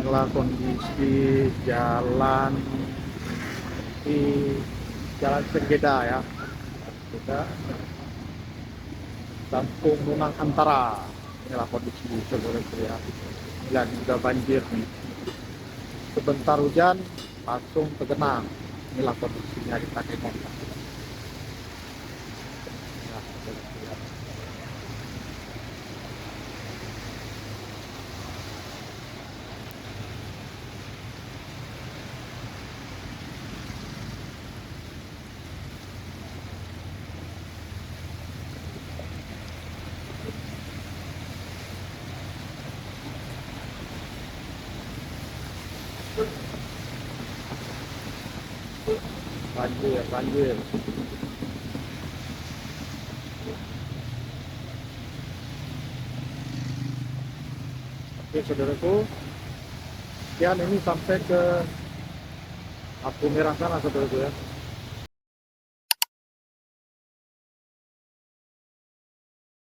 inilah kondisi jalan di Jalan Sengeda ya. Kita Kampung Lunang Antara. Inilah kondisi saudara-saudara ya. Dan sudah banjir nih. Sebentar hujan langsung tergenang. Inilah kondisinya di Takengon. Nah, saudara-saudara. Banjir. Oke saudaraku, sekian ini sampai ke lampu merah sana saudaraku ya.